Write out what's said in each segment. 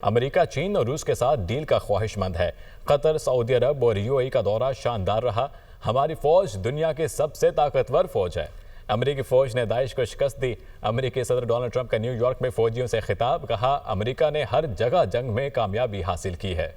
America चीन और रूस के साथ डील का ख्वाहिशमंद है। कतर, सऊदी अरब और यूएई का दौरा शानदार रहा। हमारी फौज दुनिया की सबसे ताकतवर फौज है। अमेरिकी फौज ने दाइश को शिकस्त दी। अमेरिकी सदर डोनाल्ड ट्रंप का न्यूयॉर्क में फौजियों से खिताब, कहा अमेरिका ने हर जगह जंग में कामयाबी हासिल की है।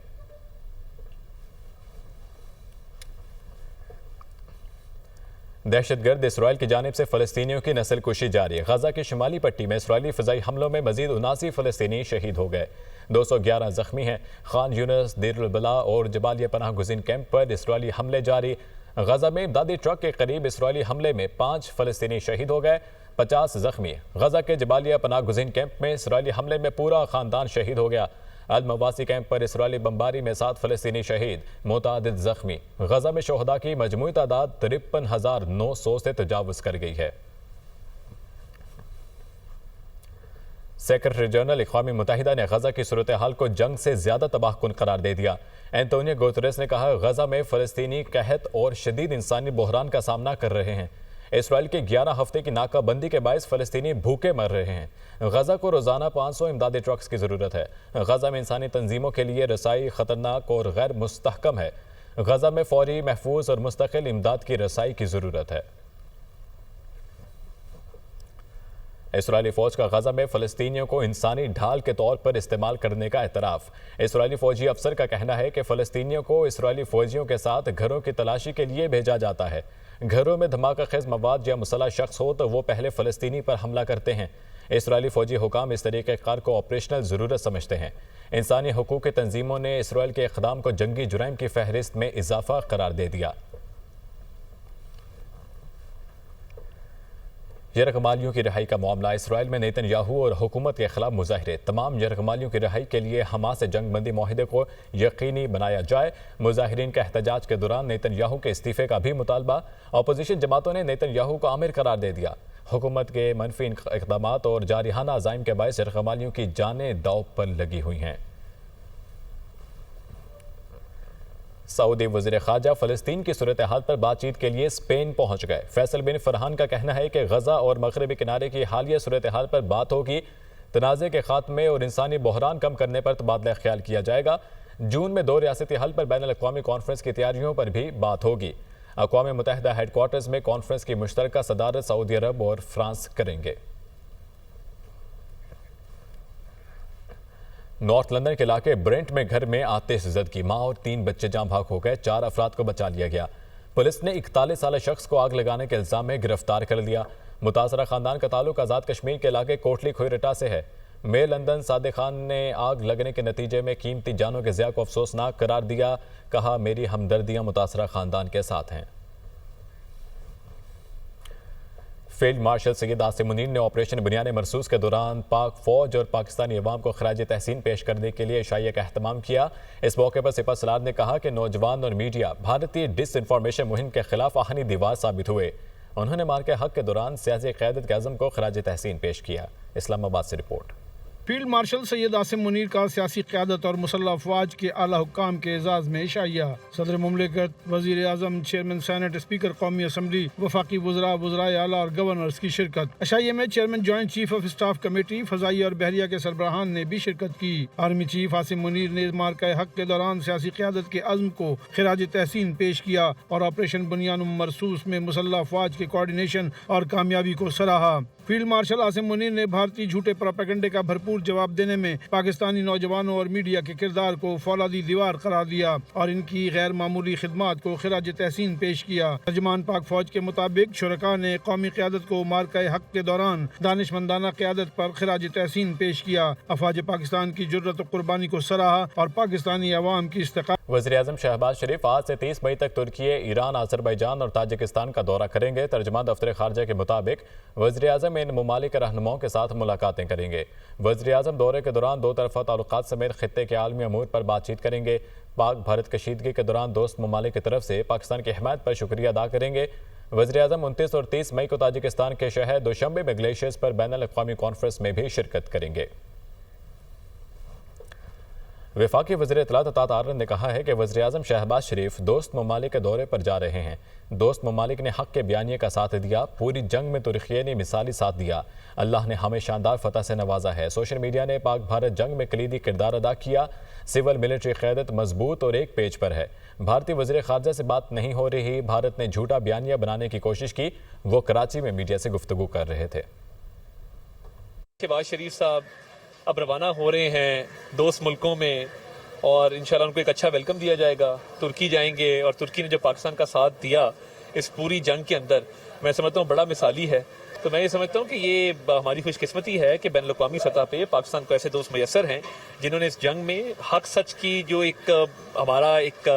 दहशतगर्द इसराइल की जानिब से फलस्तीनियों की नस्लकुशी जारी। गजा की शिमाली पट्टी में इसराइली फ़िज़ाई हमलों में मजीद 79 फ़लस्तीनी शहीद हो गए, 211 जख्मी हैं। खान यूनिस, देर बला और जबालिया पनाह गुज़ीन कैंप पर इसराइली हमले जारी। गजा में इमदादी ट्रक के करीब इसराइली हमले में 5 फ़लस्तीनी शहीद हो गए, 50 जख्मी। गजा के जबालिया पनाह गुज़ीन कैंप में इसराइली हमले में पूरा ख़ानदान शहीद हो गया। अल मवासी कैंप पर इसराइली बमबारी में 7 फ़लस्तीनी शहीद, मुतादिद जख्मी। गजा में शोहदा की मजमूई तादाद 53,900 से तजावुज़ कर गई है। सेक्रेटरी जनरल अक़वाम मुत्तहिदा ने गजा की सूरत हाल को जंग से ज्यादा तबाहकुन करार दे दिया। एंटोनियो गुतेरेस ने कहा गजा में फ़लस्तीनी कहत और शदीद इंसानी बहरान का सामना कर रहे हैं। इसराइल के 11 हफ्ते की नाकाबंदी के बायस फ़लस्तीनी भूखे मर रहे हैं। गजा को रोज़ाना 500 इमदादी ट्रक्स की ज़रूरत है। गजा में इंसानी तंजीमों के लिए रसाई ख़तरनाक और गैर मुस्तहकम है। गजा में फौरी, महफूज और मुस्तकिल इमदाद की रसाई की ज़रूरत है। इसराइली फ़ौज का गजा में फ़लस्तीनियों को इंसानी ढाल के तौर पर इस्तेमाल करने का एतराफ़। इसराइली फ़ौजी अफसर का कहना है कि फ़लस्तीनियों को इसराइली फ़ौजियों के साथ घरों की तलाशी के लिए भेजा जाता है। घरों में धमाका खेज मवाद या मुसल्लह शख्स हो तो वो पहले फ़लस्तीनी पर हमला करते हैं। इसराइली फ़ौजी हुकाम इस तरीक़ेकार को ऑपरेशनल ज़रूरत समझते हैं। इंसानी हकूक़ की तंजीमों ने इसराइल के इक़दाम को जंगी जुराइम की फहरिस्त में इजाफ़ा करार दे दिया। यरगमालियों की रिहाई का मामला। इसराइल में नेतन्याहू और हुकूमत के खिलाफ मुजाहरे। तमाम यरगमालियों की रिहाई के लिए हमास से जंग बंदी माहिदे को यकीनी बनाया जाए। मुजाहिरीन का एहतजाज के दौरान नेतन्याहू के इस्तीफे का भी मुतालबा। अपोजिशन जमातों ने नेतन्याहू को आमिर करार दे दिया। हुकूमत के मनफी इक़दाम और जारिहाना अज़ाइम के बायस यरगमालियों की जानें दांव पर लगी हुई हैं। सऊदी वज़ीर ख़ारजा फ़लस्तीन की सूरत हाल पर बातचीत के लिए स्पेन पहुँच गए। फैसल बिन फरहान का कहना है कि गजा और मगरबी किनारे की हालिया सूरत हाल पर बात होगी। तनाज़े के खात्मे और इंसानी बहरान कम करने पर तबादला ख्याल किया जाएगा। जून में 2 रियासती हल पर बैनुल अक़वामी कॉन्फ्रेंस की तैयारियों पर भी बात होगी। अक़वाम मुत्तहिदा हेडक्वार्टर्स में कॉन्फ्रेंस की मुश्तरका सदारत सऊदी अरब और फ्रांस करेंगे। नॉर्थ लंदन के इलाके ब्रेंट में घर में आतिश ज़दगी, माँ और 3 बच्चे जाँ भाग हो गए। 4 अफराद को बचा लिया गया। पुलिस ने 41 साल शख्स को आग लगाने के इल्ज़ाम में गिरफ्तार कर लिया। मुतासरा खानदान का ताल्लुक आज़ाद कश्मीर के इलाके कोटली खोईरटा से है। मेयर लंदन सादिक खान ने आग लगने के नतीजे में कीमती जानों के ज़िया को अफसोसनाक करार दिया। कहा मेरी हमदर्दियाँ मुतासरा खानदान के साथ हैं। फील्ड मार्शल सैयद आसिम मुनीर ने ऑपरेशन बुनियाद मरसूस के दौरान पाक फौज और पाकिस्तानी अवाम को खराज तहसीन पेश करने के लिए इशाइया का एहतमाम किया। इस मौके पर सिपह सलार ने कहा कि नौजवान और मीडिया भारतीय डिसइंफॉर्मेशन मुहिम के खिलाफ आहनी दीवार साबित हुए। उन्होंने मार के हक के दौरान सियासी क़यादत के आज़म को खराज तहसीन पेश किया। इस्लामाबाद से report. Field marshal Syed Asim Munir का सियासी क़यादत और मुसल्लह अफवाज के आला हुक्काम के एजाज़ में इशाइया। सदर मुमलिकत, वज़ीर आज़म, चेयरमैन सेनेट, स्पीकर कौमी असम्बली, वफाकी वज़रा, वज़राए आला और गवर्नर्स की शिरकत। इशाइया में chairman joint chief of staff committee, फ़ज़ाई और बहरिया के सरबराहान ने भी शिरकत की। आर्मी चीफ आसिम मुनीर ने मार्का हक के दौरान सियासी क़यादत के अज़्म को खिराज तहसीन पेश किया और ऑपरेशन बुनियाद मरसूस में मुसल्लह अफवाज के कोऑर्डिनेशन और कामयाबी को सराहा। फील्ड मार्शल आसिम मुनीर ने भारतीय झूठे प्रोपेगेंडे का भरपूर जवाब देने में पाकिस्तानी नौजवानों और मीडिया के किरदार को फौलादी दीवार करार दिया और इनकी गैर मामूली खिदमात को खिराज तहसीन पेश किया। तर्जुमान पाक फौज के मुताबिक शुरका ने कौमी क़यादत को मार्का हक के दौरान दानिशमंदाना क़यादत पर खिराज तहसीन पेश किया। अफवाज पाकिस्तान की जुर्रत और कुर्बानी को सराहा और पाकिस्तानी अवाम की इस्तेक़ामत। वज़ीर आज़म शहबाज शरीफ आज से 30 मई तक तुर्की, ईरान, अज़रबैजान और ताजिकिस्तान का दौरा करेंगे। तर्जुमान दफ्तर ख़ारजा के मुताबिक वज़ीर आज़म इन ममालिक के रहनुमाओं के साथ मुलाकातें करेंगे। वज़ीर आज़म दौरे के दौरान 2 तरफ़ा ताल्लुकात समेत खित्ते के आलमी अमूर पर बातचीत करेंगे। पाक भारत कशीदगी के दौरान दोस्त ममालिक की तरफ से पाकिस्तान की हिमायत पर शुक्रिया अदा करेंगे। वज़ीर आज़म 29 और 30 मई को ताजिकिस्तान के शहर दुशंबे में ग्लेशियर्स पर बैनुल अक़वामी कॉन्फ्रेंस में भी शिरकत करेंगे। वफाकी वज़ीर इत्तलात अतात आरन ने कहा है कि वज़ीर-ए-आज़म शहबाज शरीफ दोस्त ममालिक के दौरे पर जा रहे हैं। दोस्त ममालिक ने हक़ के बयानिए का साथ दिया, पूरी जंग में तुर्किये ने मिसाली साथ दिया। अल्लाह ने हमें शानदार फतह से नवाजा है। सोशल मीडिया ने पाक भारत जंग में कलीदी किरदार अदा किया। सिविल मिलिट्री क़यादत मजबूत और एक पेज पर है। भारतीय वज़ीर ख़ारजा से बात नहीं हो रही। भारत ने झूठा बयानिया बनाने की कोशिश की। वो कराची में मीडिया से गुफ्तगू कर रहे थे। शहबाज शरीफ साहब अब रवाना हो रहे हैं दोस्त मुल्कों में और इंशाल्लाह उनको एक अच्छा वेलकम दिया जाएगा। तुर्की जाएंगे और तुर्की ने जो पाकिस्तान का साथ दिया इस पूरी जंग के अंदर, मैं समझता हूँ बड़ा मिसाली है। तो मैं ये समझता हूँ कि ये हमारी खुशकिस्मती है कि बैन अवी सतह पे पाकिस्तान को ऐसे दोस्त मैसर हैं जिन्होंने इस जंग में हक सच की जो एक हमारा एक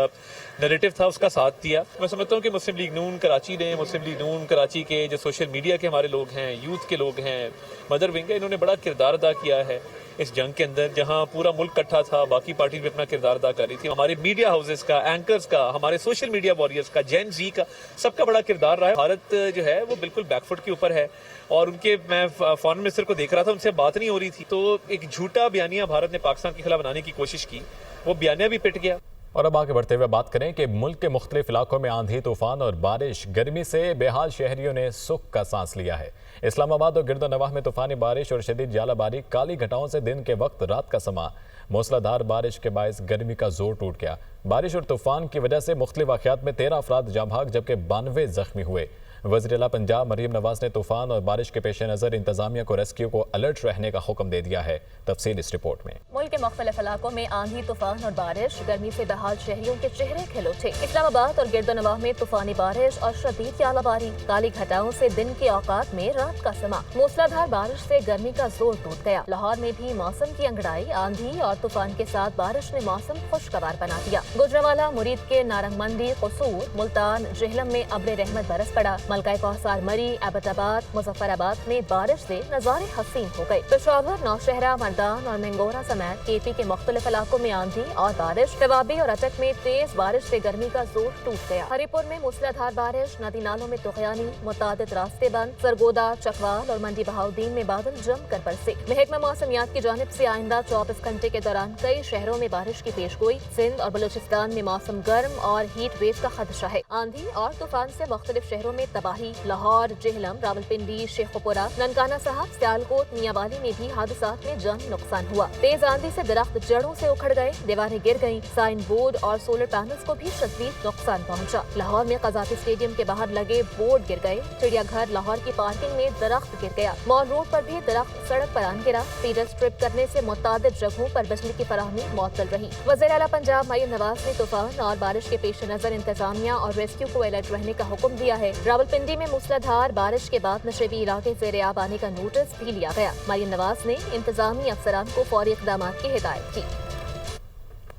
नैरेटिव था उसका साथ दिया। मैं समझता हूँ कि मुस्लिम लीग नून कराची ने, मुस्लिम लीग नून कराची के जो सोशल मीडिया के हमारे लोग हैं, यूथ के लोग हैं, मदर विंग है, इन्होंने बड़ा किरदार अदा किया है इस जंग के अंदर, जहां पूरा मुल्क इकट्ठा था, बाकी पार्टी भी अपना किरदार अदा कर रही थी। हमारे मीडिया हाउसेस का, एंकर्स का, हमारे सोशल मीडिया वॉरियर्स का, जेन जी का, सबका बड़ा किरदार रहा है। भारत जो है वो बिल्कुल बैकफुट के ऊपर है और उनके, मैं फॉरेन मिनिस्टर को देख रहा था, उनसे बात नहीं हो रही थी। तो एक झूठा बयानिया भारत ने पाकिस्तान के खिलाफ बनाने की कोशिश की, वो बयानिया भी पिट गया। और अब आगे बढ़ते हुए बात करें कि मुल्क के मुख्तलिफ इलाकों में आंधी, तूफान और बारिश, गर्मी से बेहाल शहरियों ने सुख का सांस लिया है। इस्लामाबाद और गिरदोनवाह में तूफानी बारिश और शदीद जालाबारी, काली घटाओं से दिन के वक्त रात का समा। मूसलाधार बारिश के बायस गर्मी का जोर टूट गया। बारिश और तूफान की वजह से मुख्तलिफ वाक़यात में 13 अफराद जाँ भाग जबकि 92 जख्मी हुए। वज़ीर आला पंजाब मरीम नवाज ने तूफान और बारिश के पेश नज़र इंतजामिया को रेस्क्यू को अलर्ट रहने का हुक्म दे दिया है। तफसील इस रिपोर्ट में। मुल्क के मुख्तलिफ इलाकों में आंधी, तूफान और बारिश, गर्मी से बेहाल शहरियों के चेहरे खिल उठे। इस्लामाबाद और गिरदोनवाह में तूफानी बारिश और शदीद जालाबारी, काली घटाओं से दिन के औकात में रात का समा। मूसलाधार बारिश से गर्मी का जोर टूट गया। लाहौर में भी मौसम की अंगड़ाई, आंधी और तूफान के साथ बारिश ने मौसम खुशगवार बना दिया। गुजरावाला, मुरीद के नारंगमंदी, कसूर, मुल्तान, जेहलम में अब्र रहमत बरस पड़ा। मलका कौसार, मरी, एबटाबाद, मुजफ्फराबाद में बारिश से नजारे हसीन हो गए। पेशावर, नौशहरा, मर्दान और मंगोरा समेत केपी के मुख्तलिफ इलाकों में आंधी और बारिश। तवाबी और अटक में तेज बारिश से गर्मी का जोर टूट गया। हरिपुर में मूसलाधार बारिश, नदी नालों में तुगयानी, मुतादिद रास्ते बंद। सरगोदा, चकवाल और मंडी बहाउद्दीन में बादल जमकर बरसे। महकमा मौसमियात की जानिब से आइंदा 24 घंटे के दौरान कई शहरों में बारिश की पेशगोई। सिंध और बलूचिस्तान में मौसम गर्म और हीट वेव का खदशा है। आंधी और तूफान से मुख्तलिफ शहरों में तबाही। लाहौर, जेहलम, रावलपिंडी, शेखुपुरा, ननकाना साहब, सियालकोट, मियांवाली में भी हादसात में जानी नुकसान हुआ। तेज आंधी से दरख्त जड़ों से उखड़ गए, दीवारें गिर गईं, साइन बोर्ड और सोलर पैनल्स को भी शदीद नुकसान पहुंचा। लाहौर में कज़ाफी स्टेडियम के बाहर लगे बोर्ड गिर गए। चिड़ियाघर लाहौर की पार्किंग में दरख्त गिर गया। मॉल रोड पर भी दरख्त सड़क पर आन गिरा। फीडर स्ट्रिप करने से मुतादिद जगहों पर बिजली की फराहमी मुअत्तल रही। वज़ीर आला पंजाब मरीम नवाज ने तूफान और बारिश के पेश नजर इंतजामिया और रेस्क्यू को अलर्ट रहने का हुक्म दिया है। रावलपिंडी में मूसलाधार बारिश के बाद नशेबी इलाके ज़ेर-ए-आब आने का नोटिस भी लिया गया। मरीम नवाज ने इंतजामी अफसरान को फौरी इक़दाम की हिदायत की।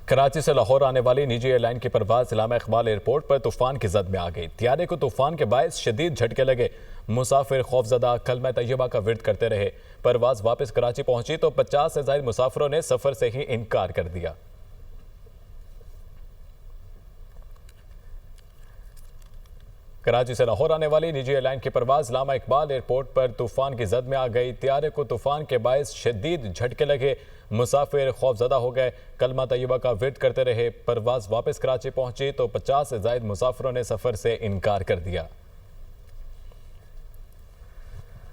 कराची से लाहौर आने वाली निजी एयरलाइन की परवाज इलामा इकबाल एयरपोर्ट पर तूफान की जद में आ गई। त्यारे को तूफान के बायस शदीद झटके लगे। मुसाफिर खौफजदा कलमा तैयबा का विर्द करते रहे। परवाज वापस कराची पहुंची तो 50 से ज़ायद मुसाफिरों ने सफर से ही इनकार कर दिया। कराची से लाहौर आने वाली निजी एयरलाइन की परवाज इलामा इकबाल एयरपोर्ट पर तूफान की जद में आ गई। त्यारे को तूफान के बायस शदीद झटके लगे। मुसाफिर खौफजदा हो गए, कलमा तैयबा का विर्द करते रहे। परवाज वापस कराची पहुंची तो 50 से ज़ायद मुसाफिरों ने सफर से इनकार कर दिया।